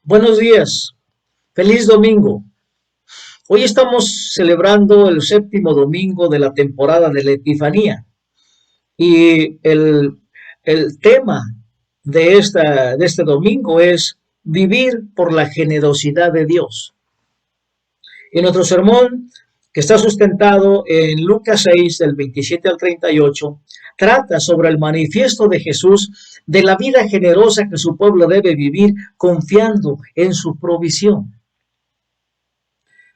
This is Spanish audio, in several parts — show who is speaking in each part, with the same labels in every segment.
Speaker 1: Buenos días, feliz domingo. Hoy estamos celebrando el séptimo domingo de la temporada de la Epifanía y el tema de este domingo es vivir por la generosidad de Dios. Y nuestro sermón, que está sustentado en Lucas 6, del 27 al 38, trata sobre el manifiesto de Jesús de la vida generosa que su pueblo debe vivir confiando en su provisión.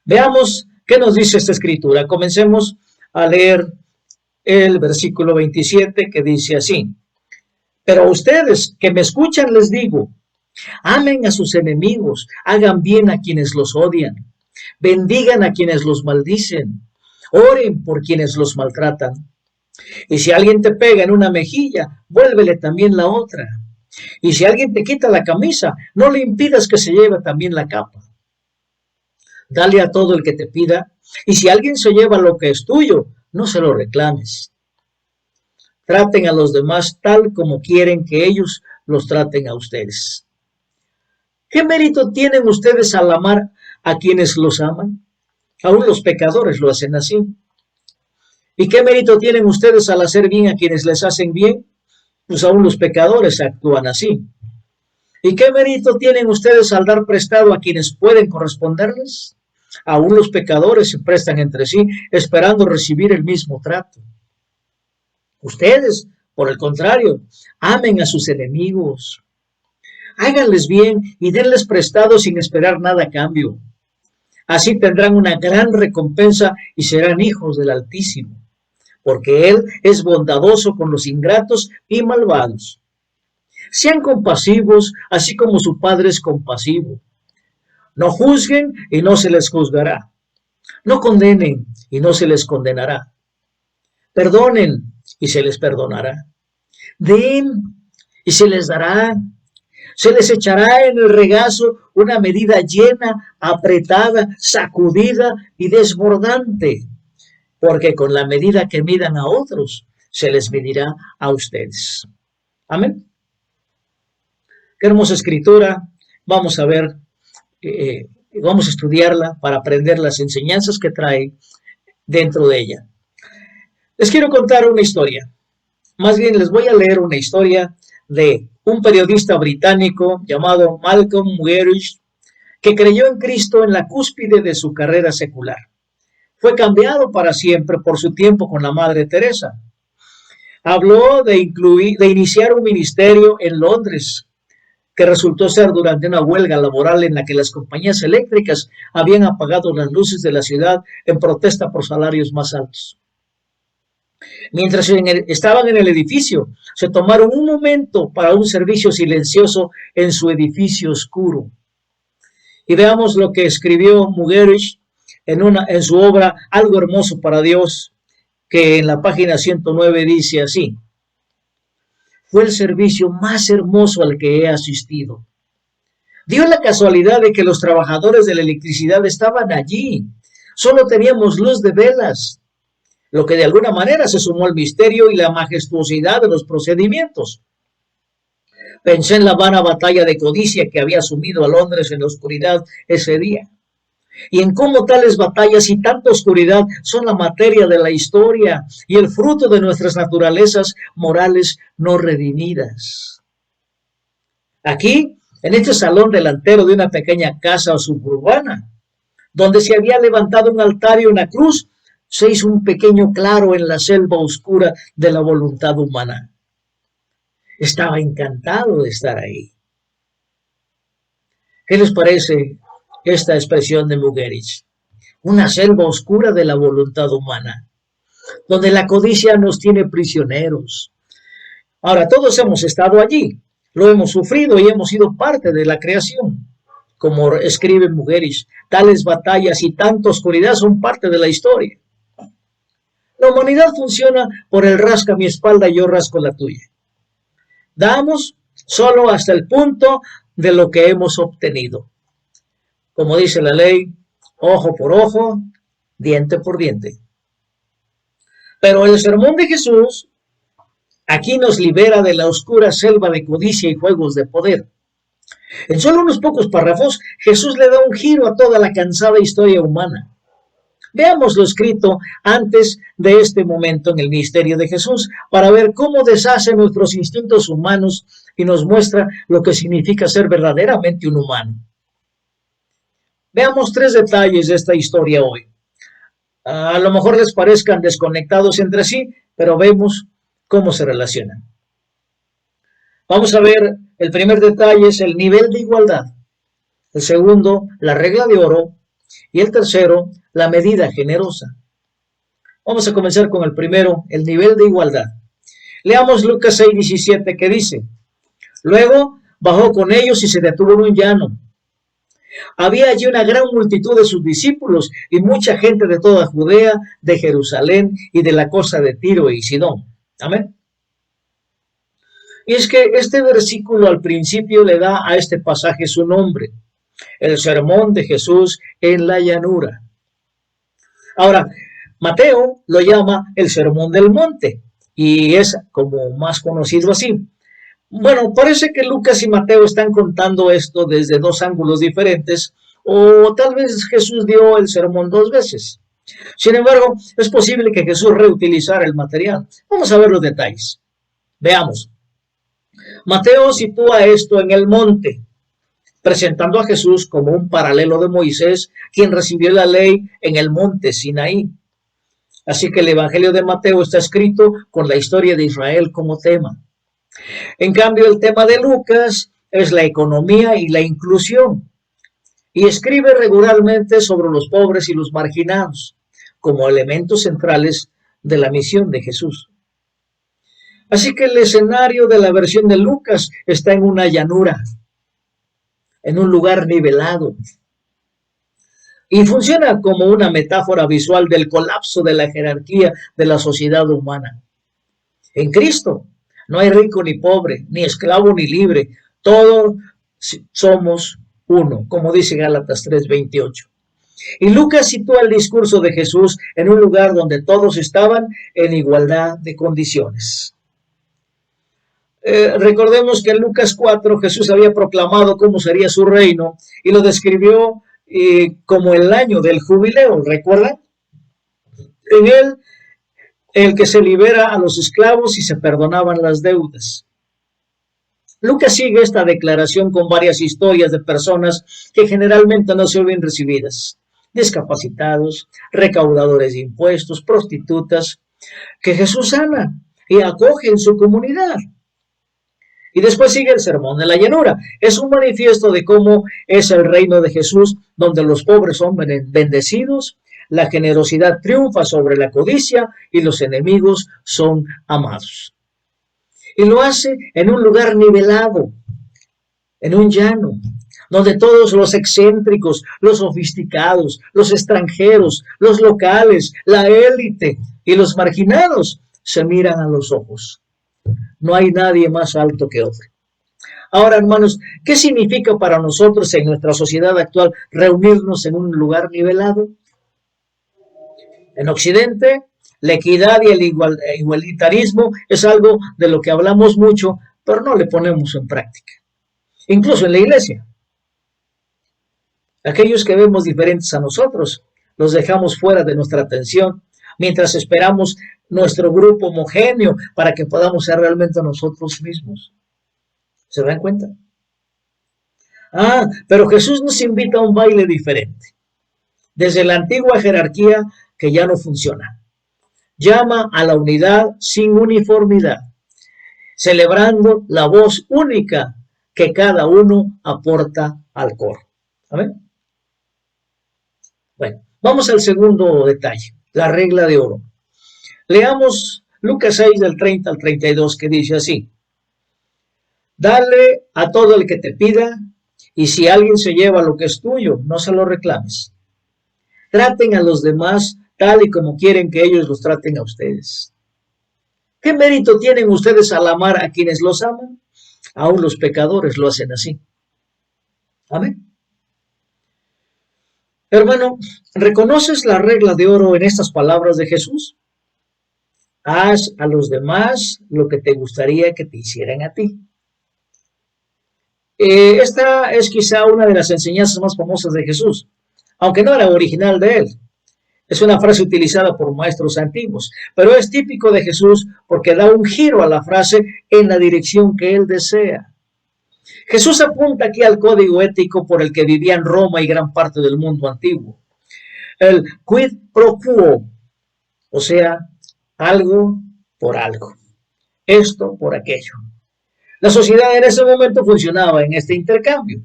Speaker 1: Veamos qué nos dice esta escritura. Comencemos a leer el versículo 27 que dice así. Pero a ustedes que me escuchan les digo, amen a sus enemigos, hagan bien a quienes los odian, bendigan a quienes los maldicen, oren por quienes los maltratan. Y si alguien te pega en una mejilla, vuélvele también la otra. Y si alguien te quita la camisa, no le impidas que se lleve también la capa. Dale a todo el que te pida, y si alguien se lleva lo que es tuyo, no se lo reclames. Traten a los demás tal como quieren que ellos los traten a ustedes. ¿Qué mérito tienen ustedes al amar a quienes los aman? Aún los pecadores lo hacen así. ¿Y qué mérito tienen ustedes al hacer bien a quienes les hacen bien? Pues aún los pecadores actúan así. ¿Y qué mérito tienen ustedes al dar prestado a quienes pueden corresponderles? Aún los pecadores se prestan entre sí, esperando recibir el mismo trato. Ustedes, por el contrario, amen a sus enemigos. Háganles bien y denles prestado sin esperar nada a cambio. Así tendrán una gran recompensa y serán hijos del Altísimo, porque Él es bondadoso con los ingratos y malvados. Sean compasivos, así como su Padre es compasivo. No juzguen y no se les juzgará. No condenen y no se les condenará. Perdonen y se les perdonará. Den y se les dará. Se les echará en el regazo una medida llena, apretada, sacudida y desbordante, porque con la medida que midan a otros, se les medirá a ustedes. Amén. Qué hermosa escritura. Vamos a ver, vamos a estudiarla para aprender las enseñanzas que trae dentro de ella. Les quiero contar una historia. Más bien les voy a leer una historia de un periodista británico llamado Malcolm Muggeridge, que creyó en Cristo en la cúspide de su carrera secular. Fue cambiado para siempre por su tiempo con la Madre Teresa. Habló de iniciar un ministerio en Londres, que resultó ser durante una huelga laboral en la que las compañías eléctricas habían apagado las luces de la ciudad en protesta por salarios más altos. Mientras estaban en el edificio, se tomaron un momento para un servicio silencioso en su edificio oscuro. Y veamos lo que escribió Muggeridge en su obra Algo hermoso para Dios, que en la página 109 dice así: fue el servicio más hermoso al que he asistido. Dio la casualidad de que los trabajadores de la electricidad estaban allí. Solo teníamos luz de velas, lo que de alguna manera se sumó al misterio y la majestuosidad de los procedimientos. Pensé en la vana batalla de codicia que había sumido a Londres en la oscuridad ese día, y en cómo tales batallas y tanta oscuridad son la materia de la historia y el fruto de nuestras naturalezas morales no redimidas. Aquí, en este salón delantero de una pequeña casa suburbana, donde se había levantado un altar y una cruz, se hizo un pequeño claro en la selva oscura de la voluntad humana. Estaba encantado de estar ahí. ¿Qué les parece esta expresión de Muggeridge? Una selva oscura de la voluntad humana, donde la codicia nos tiene prisioneros. Ahora, todos hemos estado allí, lo hemos sufrido y hemos sido parte de la creación. Como escribe Muggeridge, tales batallas y tanta oscuridad son parte de la historia. La humanidad funciona por el rasca mi espalda y yo rasco la tuya. Damos solo hasta el punto de lo que hemos obtenido. Como dice la ley, ojo por ojo, diente por diente. Pero el sermón de Jesús aquí nos libera de la oscura selva de codicia y juegos de poder. En solo unos pocos párrafos, Jesús le da un giro a toda la cansada historia humana. Veamos lo escrito antes de este momento en el ministerio de Jesús para ver cómo deshace nuestros instintos humanos y nos muestra lo que significa ser verdaderamente un humano. Veamos tres detalles de esta historia hoy. A lo mejor les parezcan desconectados entre sí, pero vemos cómo se relacionan. Vamos a ver, el primer detalle es el nivel de igualdad. El segundo, la regla de oro. Y el tercero, la medida generosa. Vamos a comenzar con el primero, el nivel de igualdad. Leamos Lucas 6:17 que dice: Luego bajó con ellos y se detuvo en un llano. Había allí una gran multitud de sus discípulos y mucha gente de toda Judea, de Jerusalén y de la costa de Tiro y Sidón. Amén. Y es que este versículo al principio le da a este pasaje su nombre, el sermón de Jesús en la llanura. Ahora, Mateo lo llama el sermón del monte y es como más conocido así. Bueno, parece que Lucas y Mateo están contando esto desde dos ángulos diferentes, o tal vez Jesús dio el sermón dos veces. Sin embargo, es posible que Jesús reutilizara el material. Vamos a ver los detalles. Veamos. Mateo sitúa esto en el monte, presentando a Jesús como un paralelo de Moisés, quien recibió la ley en el monte Sinaí. Así que el Evangelio de Mateo está escrito con la historia de Israel como tema. En cambio, el tema de Lucas es la economía y la inclusión, y escribe regularmente sobre los pobres y los marginados, como elementos centrales de la misión de Jesús. Así que el escenario de la versión de Lucas está en una llanura, en un lugar nivelado, y funciona como una metáfora visual del colapso de la jerarquía de la sociedad humana. En Cristo no hay rico ni pobre, ni esclavo ni libre, todos somos uno, como dice Gálatas 3:28. Y Lucas sitúa el discurso de Jesús en un lugar donde todos estaban en igualdad de condiciones. Recordemos que en Lucas 4 Jesús había proclamado cómo sería su reino y lo describió como el año del jubileo, ¿recuerdan? En él, el que se libera a los esclavos y se perdonaban las deudas. Lucas sigue esta declaración con varias historias de personas que generalmente no se ven recibidas: discapacitados, recaudadores de impuestos, prostitutas, que Jesús sana y acoge en su comunidad. Y después sigue el sermón de la llanura. Es un manifiesto de cómo es el reino de Jesús, donde los pobres son bendecidos, la generosidad triunfa sobre la codicia y los enemigos son amados. Y lo hace en un lugar nivelado, en un llano, donde todos los excéntricos, los sofisticados, los extranjeros, los locales, la élite y los marginados se miran a los ojos. No hay nadie más alto que otro. Ahora, hermanos, ¿qué significa para nosotros en nuestra sociedad actual reunirnos en un lugar nivelado? En Occidente, la equidad y el igualitarismo es algo de lo que hablamos mucho, pero no le ponemos en práctica. Incluso en la iglesia. Aquellos que vemos diferentes a nosotros, los dejamos fuera de nuestra atención, mientras esperamos nuestro grupo homogéneo para que podamos ser realmente nosotros mismos. ¿Se dan cuenta? Pero Jesús nos invita a un baile diferente. Desde la antigua jerarquía que ya no funciona. Llama a la unidad sin uniformidad, celebrando la voz única que cada uno aporta al coro. ¿Amén? Bueno, vamos al segundo detalle, la regla de oro. Leamos Lucas 6 del 30 al 32 que dice así: Dale a todo el que te pida, y si alguien se lleva lo que es tuyo, no se lo reclames. Traten a los demás tal y como quieren que ellos los traten a ustedes. ¿Qué mérito tienen ustedes al amar a quienes los aman? Aún los pecadores lo hacen así. Amén. Hermano, ¿reconoces la regla de oro en estas palabras de Jesús? Haz a los demás lo que te gustaría que te hicieran a ti. Esta es quizá una de las enseñanzas más famosas de Jesús, aunque no era original de él. Es una frase utilizada por maestros antiguos, pero es típico de Jesús porque da un giro a la frase en la dirección que él desea. Jesús apunta aquí al código ético por el que vivían Roma y gran parte del mundo antiguo. El quid pro quo, o sea, algo por algo, esto por aquello. La sociedad en ese momento funcionaba en este intercambio.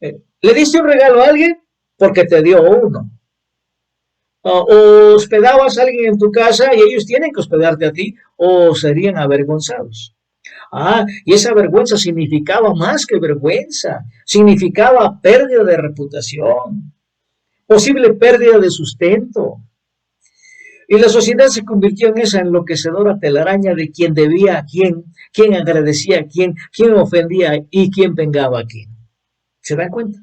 Speaker 1: Le diste un regalo a alguien porque te dio uno. O hospedabas a alguien en tu casa y ellos tienen que hospedarte a ti o serían avergonzados. Y esa vergüenza significaba más que vergüenza, significaba pérdida de reputación, posible pérdida de sustento. Y la sociedad se convirtió en esa enloquecedora telaraña de quién debía a quién agradecía a quién ofendía y quién vengaba a quién. ¿Se dan cuenta?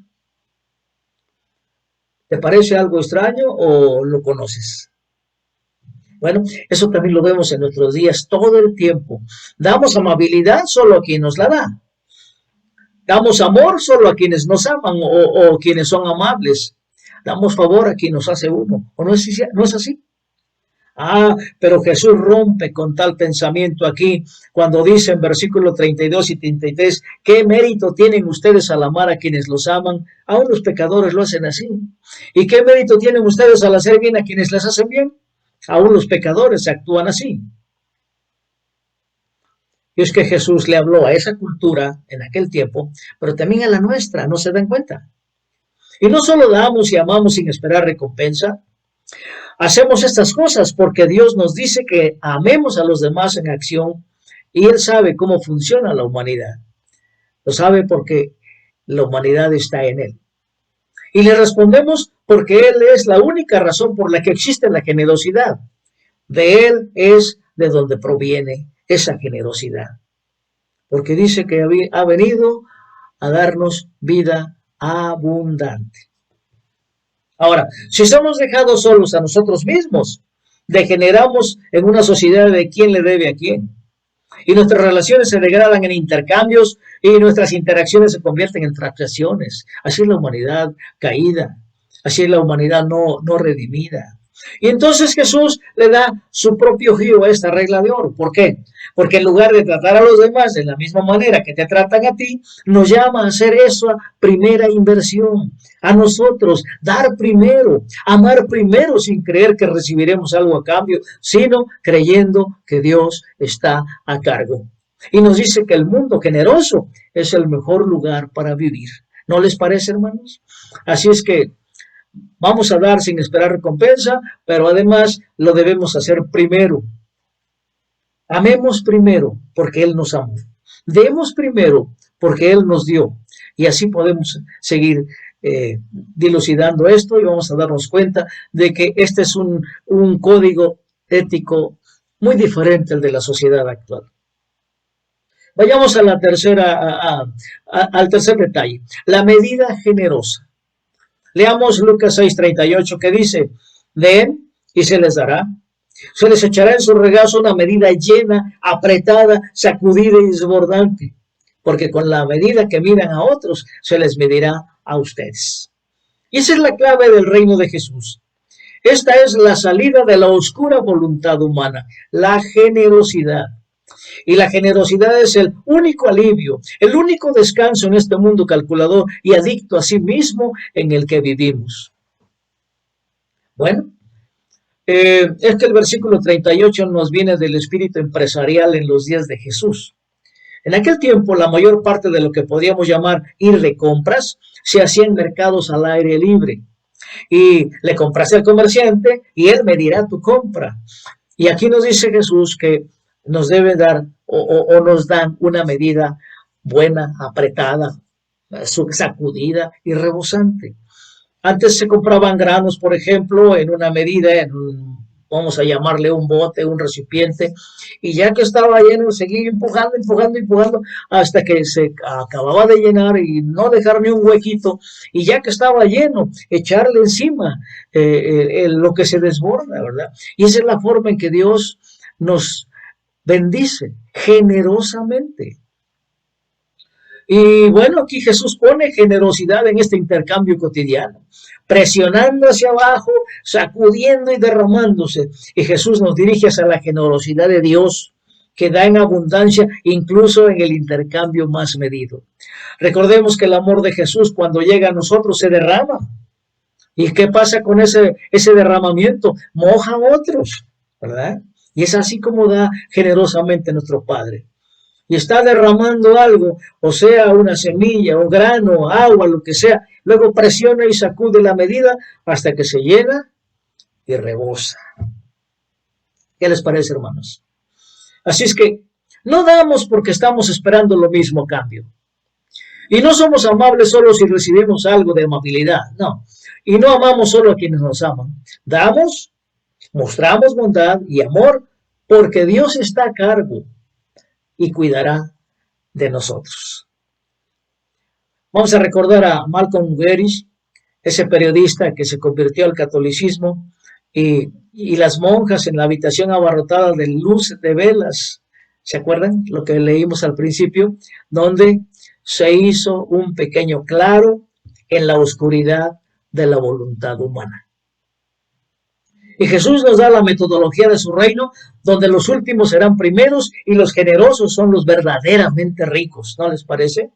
Speaker 1: ¿Te parece algo extraño o lo conoces? Bueno, eso también lo vemos en nuestros días todo el tiempo. Damos amabilidad solo a quien nos la da. Damos amor solo a quienes nos aman o quienes son amables. Damos favor a quien nos hace uno. ¿O no es así? Pero Jesús rompe con tal pensamiento aquí cuando dice en versículos 32 y 33, ¿qué mérito tienen ustedes al amar a quienes los aman? Aún los pecadores lo hacen así. ¿Y qué mérito tienen ustedes al hacer bien a quienes les hacen bien? Aún los pecadores actúan así. Y es que Jesús le habló a esa cultura en aquel tiempo, pero también a la nuestra, ¿no se dan cuenta? Y no solo damos y amamos sin esperar recompensa, hacemos estas cosas porque Dios nos dice que amemos a los demás en acción y Él sabe cómo funciona la humanidad. Lo sabe porque la humanidad está en Él. Y le respondemos porque Él es la única razón por la que existe la generosidad. De Él es de donde proviene esa generosidad. Porque dice que ha venido a darnos vida abundante. Ahora, si somos dejados solos a nosotros mismos, degeneramos en una sociedad de quién le debe a quién. Y nuestras relaciones se degradan en intercambios y nuestras interacciones se convierten en transacciones. Así es la humanidad caída, así es la humanidad no redimida. Y entonces Jesús le da su propio giro a esta regla de oro. ¿Por qué? Porque en lugar de tratar a los demás de la misma manera que te tratan a ti, nos llama a hacer esa primera inversión. A nosotros, dar primero, amar primero sin creer que recibiremos algo a cambio, sino creyendo que Dios está a cargo. Y nos dice que el mundo generoso es el mejor lugar para vivir. ¿No les parece, hermanos? Así es que vamos a dar sin esperar recompensa, pero además lo debemos hacer primero. Amemos primero porque Él nos amó. Demos primero porque Él nos dio. Y así podemos seguir dilucidando esto y vamos a darnos cuenta de que este es un código ético muy diferente al de la sociedad actual. Vayamos a la al tercer detalle, la medida generosa. Leamos Lucas 6:38 que dice, den y se les dará. Se les echará en su regazo una medida llena, apretada, sacudida y desbordante, porque con la medida que midan a otros, se les medirá a ustedes. Y esa es la clave del reino de Jesús. Esta es la salida de la oscura voluntad humana, la generosidad. Y la generosidad es el único alivio, el único descanso en este mundo calculador y adicto a sí mismo en el que vivimos. Bueno, es que el versículo 38 nos viene del espíritu empresarial en los días de Jesús. En aquel tiempo, la mayor parte de lo que podríamos llamar ir de compras se hacía en mercados al aire libre. Y le compraste al comerciante y él medirá tu compra. Y aquí nos dice Jesús que nos debe dar o nos dan una medida buena, apretada, sacudida y rebosante. Antes se compraban granos, por ejemplo, en una medida, vamos a llamarle un bote, un recipiente, y ya que estaba lleno, seguía empujando, hasta que se acababa de llenar y no dejar ni un huequito, y ya que estaba lleno, echarle encima lo que se desborda, ¿verdad? Y esa es la forma en que Dios nos bendice generosamente. Y bueno, aquí Jesús pone generosidad en este intercambio cotidiano, presionando hacia abajo, sacudiendo y derramándose. Y Jesús nos dirige hacia la generosidad de Dios, que da en abundancia, incluso en el intercambio más medido. Recordemos que el amor de Jesús cuando llega a nosotros se derrama. ¿Y qué pasa con ese derramamiento? Moja a otros, ¿verdad? Y es así como da generosamente nuestro Padre. Y está derramando algo, o sea, una semilla, un grano, agua, lo que sea. Luego presiona y sacude la medida hasta que se llena y rebosa. ¿Qué les parece, hermanos? Así es que no damos porque estamos esperando lo mismo a cambio. Y no somos amables solo si recibimos algo de amabilidad, no. Y no amamos solo a quienes nos aman. Damos, mostramos bondad y amor porque Dios está a cargo y cuidará de nosotros. Vamos a recordar a Malcolm Gladwell, ese periodista que se convirtió al catolicismo y las monjas en la habitación abarrotada de luz de velas. ¿Se acuerdan lo que leímos al principio? Donde se hizo un pequeño claro en la oscuridad de la voluntad humana. Y Jesús nos da la metodología de su reino, donde los últimos serán primeros y los generosos son los verdaderamente ricos. ¿No les parece?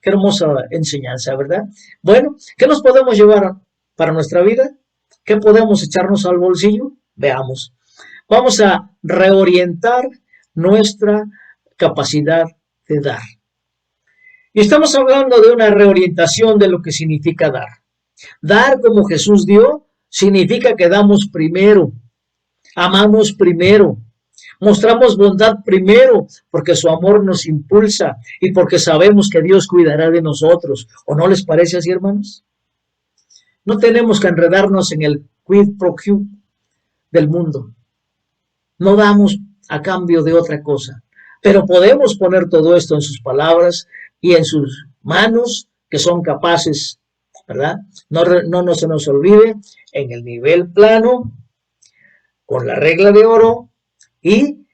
Speaker 1: Qué hermosa enseñanza, ¿verdad? Bueno, ¿qué nos podemos llevar para nuestra vida? ¿Qué podemos echarnos al bolsillo? Veamos. Vamos a reorientar nuestra capacidad de dar. Y estamos hablando de una reorientación de lo que significa dar. Dar como Jesús dio significa que damos primero, amamos primero, mostramos bondad primero, porque su amor nos impulsa y porque sabemos que Dios cuidará de nosotros. ¿O no les parece así, hermanos? No tenemos que enredarnos en el quid pro quo del mundo. No damos a cambio de otra cosa, pero podemos poner todo esto en sus palabras y en sus manos, que son capaces, ¿verdad? No se nos olvide, en el nivel plano, con la regla de oro y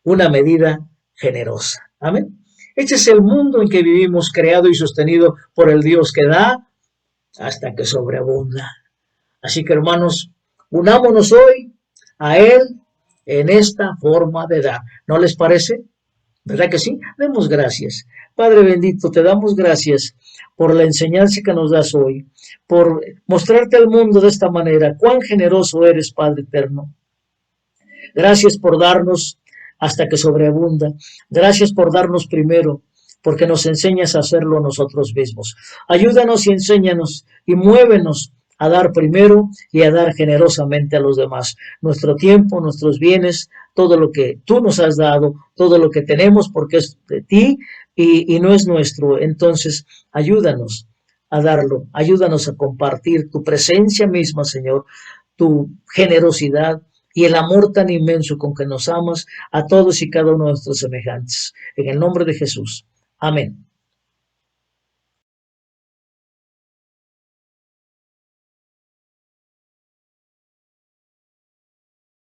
Speaker 1: una medida generosa. Amén. Este es el mundo en que vivimos, creado y sostenido por el Dios que da hasta que sobreabunda. Así que, hermanos, unámonos hoy a Él en esta forma de dar. ¿No les parece? ¿Verdad que sí? Demos gracias. Padre bendito, te damos gracias por la enseñanza que nos das hoy, por mostrarte al mundo de esta manera. Cuán generoso eres, Padre eterno. Gracias por darnos hasta que sobreabunda. Gracias por darnos primero, porque nos enseñas a hacerlo nosotros mismos. Ayúdanos y enséñanos y muévenos a dar primero y a dar generosamente a los demás. Nuestro tiempo, nuestros bienes, todo lo que tú nos has dado, todo lo que tenemos, porque es de ti y no es nuestro. Entonces, ayúdanos a darlo, ayúdanos a compartir tu presencia misma, Señor, tu generosidad y el amor tan inmenso con que nos amas a todos y cada uno de nuestros semejantes. En el nombre de Jesús. Amén.